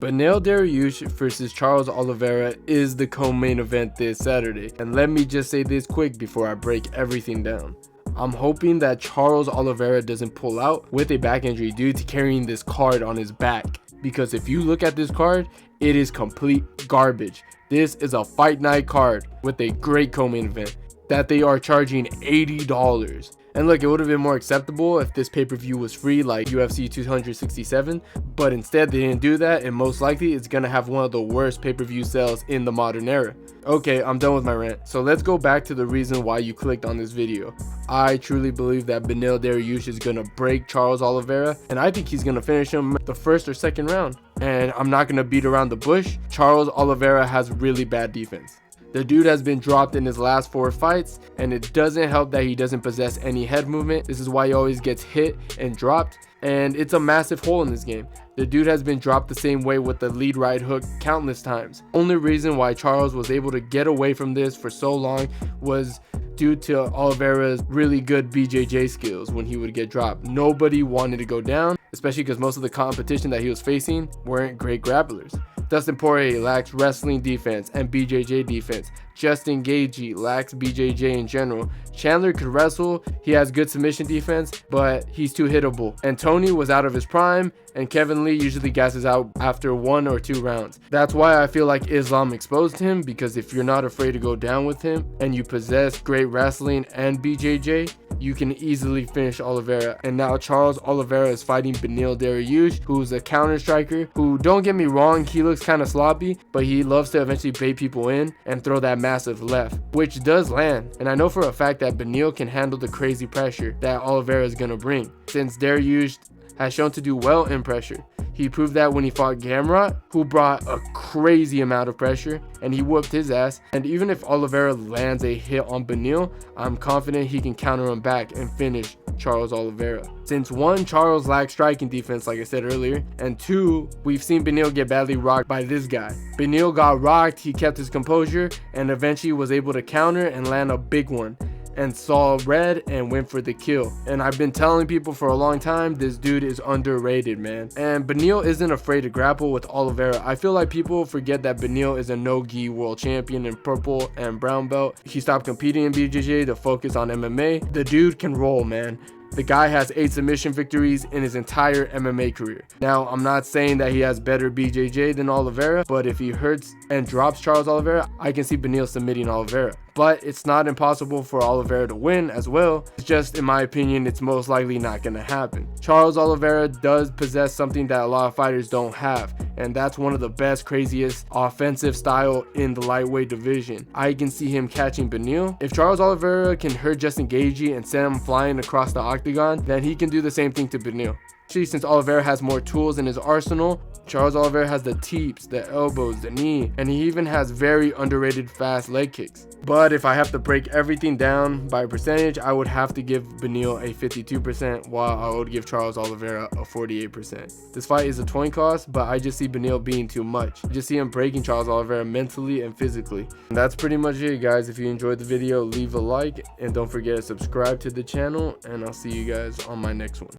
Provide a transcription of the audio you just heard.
Beneil Dariush versus Charles Oliveira is the co-main event this Saturday, and let me just say this quick before I break everything down. I'm hoping that Charles Oliveira doesn't pull out with a back injury due to carrying this card on his back, because if you look at this card, it is complete garbage. This is a fight night card with a great co-main event that they are charging $80. And look, it would have been more acceptable if this pay-per-view was free like UFC 267, but instead they didn't do that, and most likely it's gonna have one of the worst pay-per-view sales in the modern era. Okay, I'm done with my rant, so let's go back to the reason why you clicked on this video. I truly believe that Beneil Dariush is gonna break Charles Oliveira, and I think he's gonna finish him the first or second round. And I'm not gonna beat around the bush. Charles Oliveira has really bad defense. The dude has been dropped in his last 4 fights, and it doesn't help that he doesn't possess any head movement. This is why he always gets hit and dropped, and it's a massive hole in this game. The dude has been dropped the same way with the lead right hook countless times. Only reason why Charles was able to get away from this for so long was due to Oliveira's really good BJJ skills when he would get dropped. Nobody wanted to go down, especially because most of the competition that he was facing weren't great grapplers. Dustin Poirier lacks wrestling defense and BJJ defense. Justin Gaethje lacks BJJ in general. Chandler could wrestle, he has good submission defense, but he's too hittable. And Tony was out of his prime, and Kevin Lee usually gasses out after 1 or 2 rounds. That's why I feel like Islam exposed him, because if you're not afraid to go down with him and you possess great wrestling and BJJ, you can easily finish Oliveira. And now Charles Oliveira is fighting Beneil Dariush, who's a counter striker, who, don't get me wrong, he looks kind of sloppy, but he loves to eventually bait people in and throw that massive left, which does land. And I know for a fact that Beneil can handle the crazy pressure that Oliveira is gonna bring, since Dariush has shown to do well in pressure. He proved that when he fought Gamrot, who brought a crazy amount of pressure, and he whooped his ass. And even if Oliveira lands a hit on Beneil, I'm confident he can counter him back and finish Charles Oliveira. Since 1, Charles lacks striking defense like I said earlier, and 2, we've seen Beneil get badly rocked by this guy. Beneil got rocked, he kept his composure, and eventually was able to counter and land a big one, and saw red and went for the kill. And I've been telling people for a long time, this dude is underrated, man. And Beneil isn't afraid to grapple with Oliveira. I feel like people forget that Beneil is a no-gi world champion in purple and brown belt. He stopped competing in BJJ to focus on MMA. The dude can roll, man. The guy has 8 submission victories in his entire MMA career. Now, I'm not saying that he has better BJJ than Oliveira, but if he hurts and drops Charles Oliveira, I can see Beneil submitting Oliveira. But it's not impossible for Oliveira to win as well. It's just, in my opinion, it's most likely not going to happen. Charles Oliveira does possess something that a lot of fighters don't have, and that's one of the best, craziest offensive style in the lightweight division. I can see him catching Beneil. If Charles Oliveira can hurt Justin Gaethje and send him flying across the octagon, then he can do the same thing to Beneil. Actually, since Oliveira has more tools in his arsenal, Charles Oliveira has the teeps, the elbows, the knee, and he even has very underrated fast leg kicks. But if I have to break everything down by percentage, I would have to give Beneil a 52%, while I would give Charles Oliveira a 48%. This fight is a coin cost, but I just see Beneil being too much. I just see him breaking Charles Oliveira mentally and physically. And that's pretty much it, guys. If you enjoyed the video, leave a like, and don't forget to subscribe to the channel, and I'll see you guys on my next one.